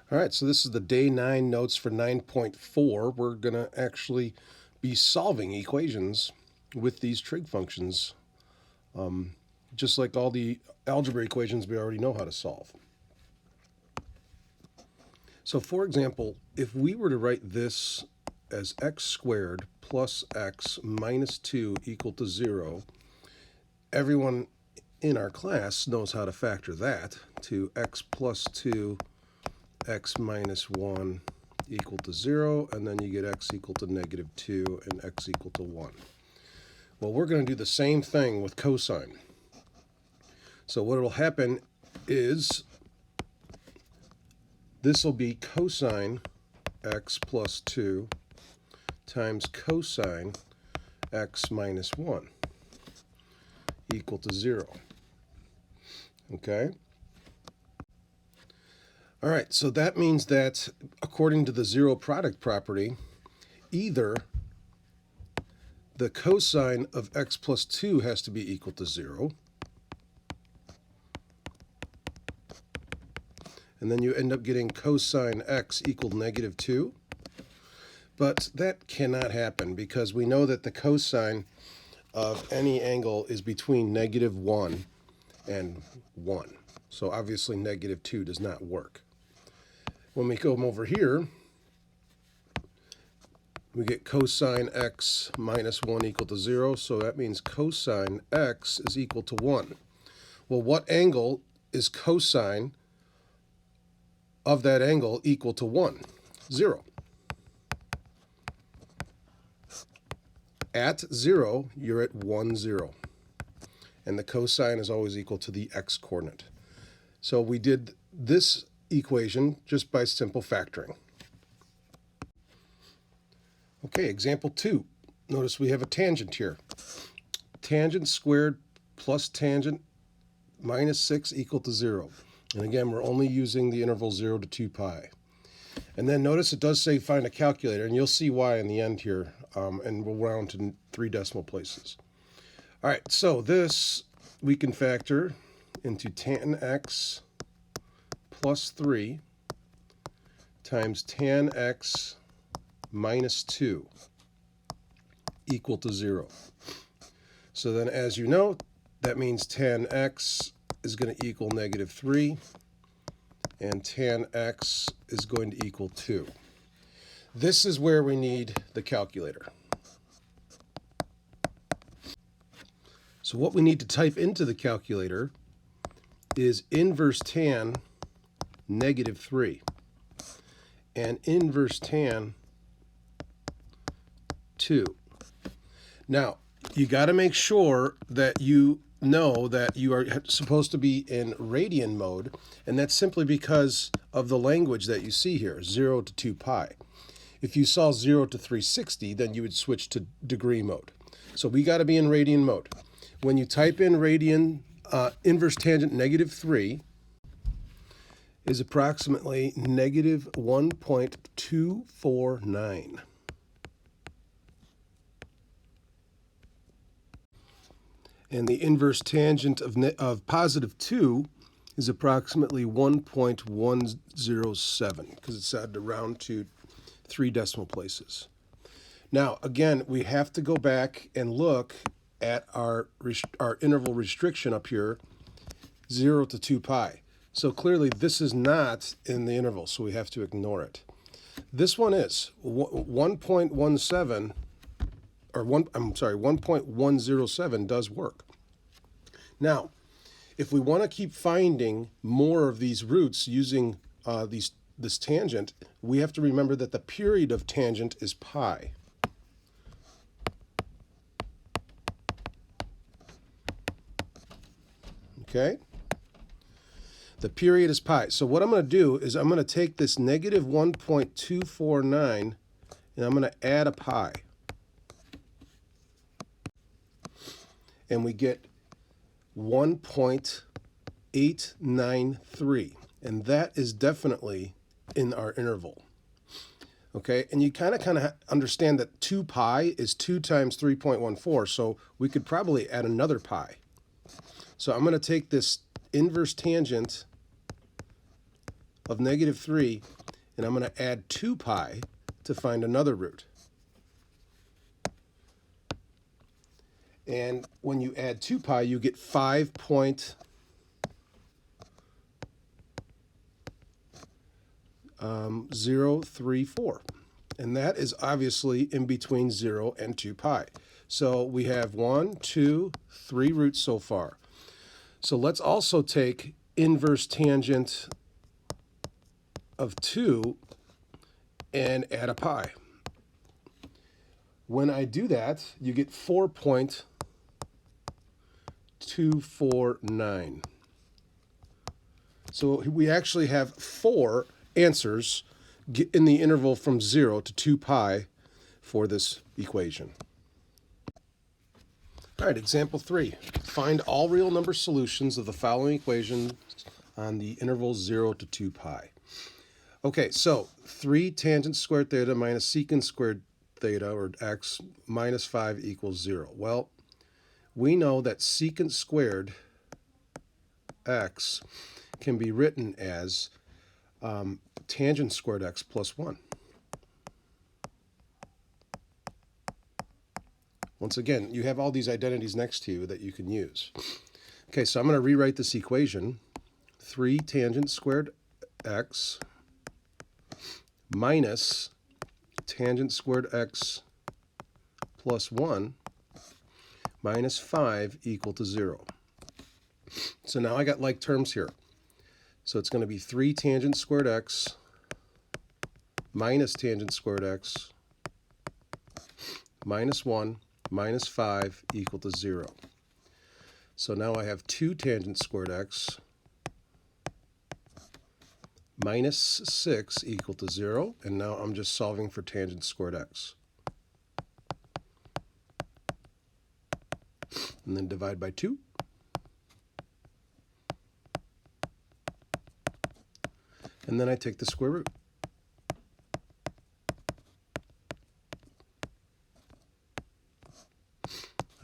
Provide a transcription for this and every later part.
All right, so this is the day 9 notes for 9.4. We're going to actually be solving equations with these trig functions, just like all the algebra equations we already know how to solve. So for example, if we were to write this as x squared plus x minus 2 equal to 0, everyone in our class knows how to factor that to x plus 2 x minus 1 equal to 0, and then you get x equal to negative 2 and x equal to 1. Well, we're going to do the same thing with cosine. So what will happen is this will be cosine x plus 2 times cosine x minus 1 equal to 0. Okay? All right, so that means that according to the zero product property, either the cosine of x plus 2 has to be equal to 0, and then you end up getting cosine x equal negative 2. But that cannot happen because we know that the cosine of any angle is between negative 1 and 1. So obviously negative 2 does not work. When we come over here, we get cosine x minus 1 equal to 0, so that means cosine x is equal to 1. Well, what angle is cosine of that angle equal to 1? 0. At 0, you're at 1, 0. And the cosine is always equal to the x-coordinate. So we did this equation just by simple factoring. Okay, example 2. Notice we have a tangent here. Tangent squared plus tangent minus 6 equal to 0. And again, we're only using the interval 0 to 2 pi. And then notice it does say find a calculator, and you'll see why in the end here, and we'll round to 3 decimal places. All right, so this we can factor into tan x plus 3 times tan x minus 2 equal to 0. So then, as you know, that means tan x is going to equal negative 3, and tan x is going to equal 2. This is where we need the calculator. So what we need to type into the calculator is inverse tan negative 3 and inverse tan 2. Now, you got to make sure that you know that you are supposed to be in radian mode, and that's simply because of the language that you see here, 0 to 2 pi. If you saw 0 to 360, then you would switch to degree mode. So we got to be in radian mode. When you type in radian, inverse tangent negative 3 is approximately negative 1.249. And the inverse tangent of positive 2 is approximately 1.107, because it's had to round to 3 decimal places. Now, again, we have to go back and look at our interval restriction up here, 0 to 2 pi. So clearly this is not in the interval, so we have to ignore it. This one is 1.17, or 1.107 does work. Now, if we want to keep finding more of these roots using this tangent, we have to remember that the period of tangent is pi. Okay? The period is pi. So what I'm going to do is I'm going to take this negative 1.249 and I'm going to add a pi. And we get 1.893. And that is definitely in our interval. Okay, and you kind of understand that 2 pi is 2 times 3.14, so we could probably add another pi. So I'm going to take this inverse tangent of negative 3 and I'm going to add 2 pi to find another root. And when you add 2 pi, you get 5.034. And that is obviously in between 0 and 2 pi. So we have 1, 2, 3 roots so far. So let's also take inverse tangent of 2 and add a pi. When I do that, you get 4.249. So we actually have 4 answers in the interval from 0 to 2 pi for this equation. All right, example 3. Find all real number solutions of the following equation on the interval 0 to 2 pi. Okay, so 3 tangent squared theta minus secant squared theta, or x, minus 5 equals 0. Well, we know that secant squared x can be written as tangent squared x plus 1. Once again, you have all these identities next to you that you can use. Okay, so I'm going to rewrite this equation. 3 tangent squared x minus tangent squared x plus 1 minus 5 equal to 0. So now I got like terms here. So it's going to be 3 tangent squared x minus tangent squared x minus 1 minus 5 equal to 0. So now I have 2 tangent squared x minus 6 equal to 0, and now I'm just solving for tangent squared x. And then divide by 2. And then I take the square root.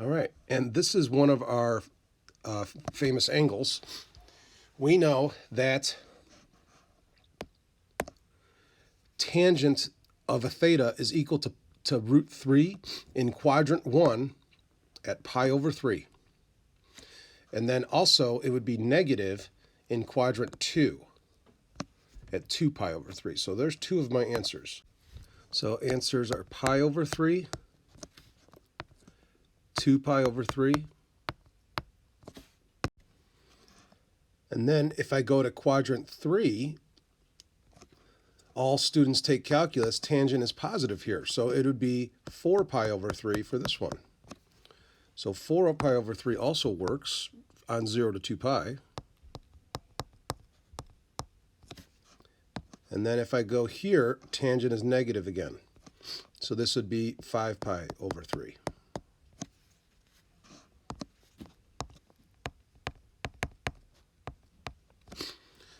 All right, and this is one of our famous angles. We know that tangent of a theta is equal to root 3 in quadrant 1 at pi over 3. And then also it would be negative in quadrant 2 at 2 pi over 3. So there's 2 of my answers. So answers are pi over 3, 2 pi over 3. And then if I go to quadrant 3, all students take calculus, tangent is positive here. So it would be 4 pi over 3 for this one. So 4 pi over 3 also works on 0 to 2 pi. And then if I go here, tangent is negative again. So this would be 5 pi over 3.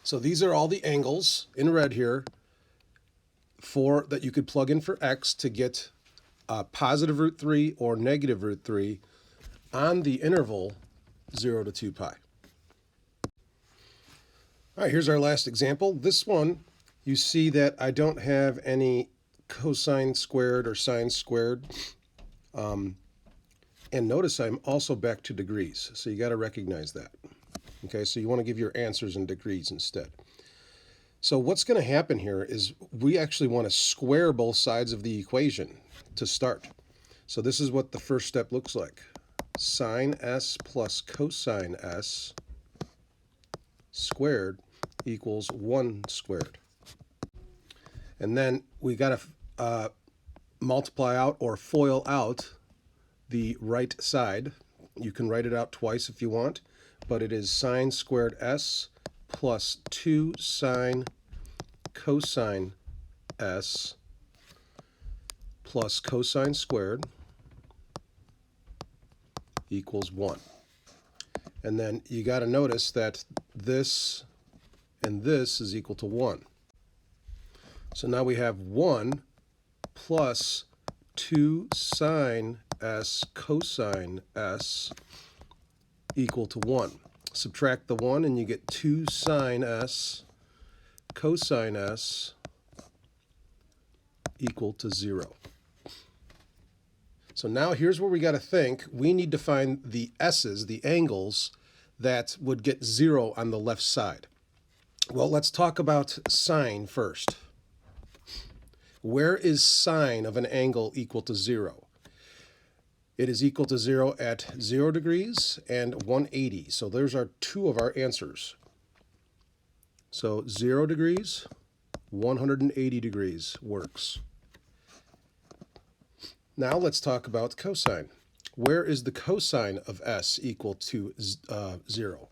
So these are all the angles in red here that you could plug in for x to get positive root 3 or negative root 3 on the interval 0 to 2 pi. All right, here's our last example. This one, you see that I don't have any cosine squared or sine squared. And notice I'm also back to degrees, so you got to recognize that. Okay, so you want to give your answers in degrees instead. So what's going to happen here is we actually want to square both sides of the equation to start. So this is what the first step looks like. Sine s plus cosine s squared equals 1 squared. And then we got to multiply out or FOIL out the right side. You can write it out twice if you want, but it is sine squared s plus 2 sine cosine s plus cosine squared equals 1. And then you got to notice that this and this is equal to 1. So now we have 1 plus 2 sine s cosine s equal to 1. Subtract the 1 and you get 2 sine s cosine s equal to 0. So now here's where we got to think. We need to find the s's, the angles, that would get 0 on the left side. Well, let's talk about sine first. Where is sine of an angle equal to 0? It is equal to 0 at 0 degrees and 180. So those are two of our answers. So 0 degrees, 180 degrees works. Now let's talk about cosine. Where is the cosine of s equal to 0?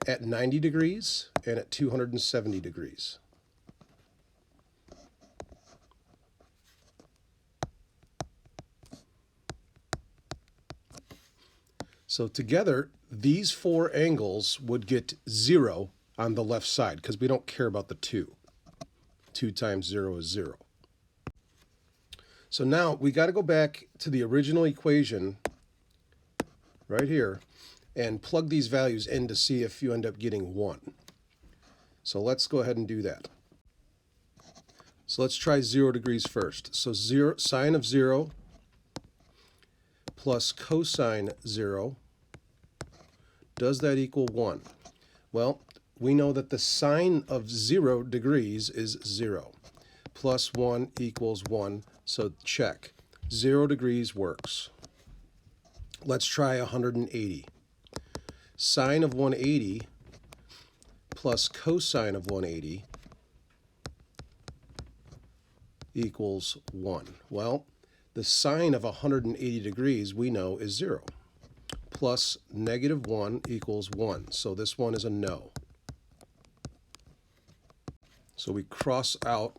At 90 degrees and at 270 degrees. So together, these four angles would get 0 on the left side because we don't care about the 2. 2 times 0 is 0. So now we got to go back to the original equation right here and plug these values in to see if you end up getting 1. So let's go ahead and do that. So let's try 0 degrees first. So sine of 0 plus cosine 0, does that equal 1? Well, we know that the sine of 0 degrees is 0. Plus 1 equals 1, so check. 0 degrees works. Let's try 180. Sine of 180 plus cosine of 180 equals 1. Well, the sine of 180 degrees we know is 0. Plus negative 1 equals 1. So this one is a no. So we cross out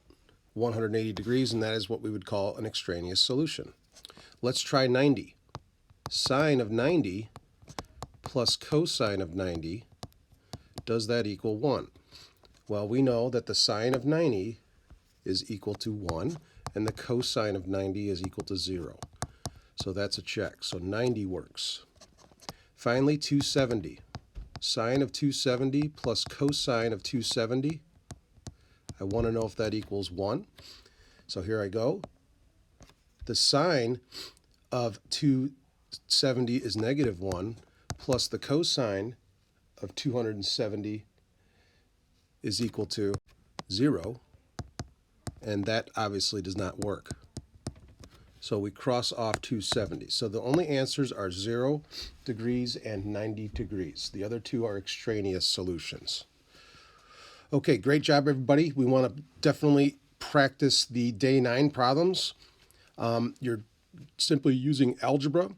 180 degrees, and that is what we would call an extraneous solution. Let's try 90. Sine of 90 plus cosine of 90, does that equal 1? Well, we know that the sine of 90 is equal to 1, and the cosine of 90 is equal to 0. So that's a check. So 90 works. Finally, 270. Sine of 270 plus cosine of 270. I want to know if that equals 1. So here I go. The sine of 270 is negative 1, plus the cosine of 270 is equal to 0. And that obviously does not work. So we cross off 270. So the only answers are 0 degrees and 90 degrees. The other two are extraneous solutions. Okay, great job, everybody. We want to definitely practice the day 9 problems. You're simply using algebra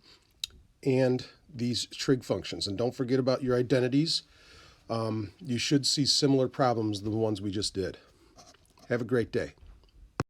and these trig functions. And don't forget about your identities. You should see similar problems than the ones we just did. Have a great day.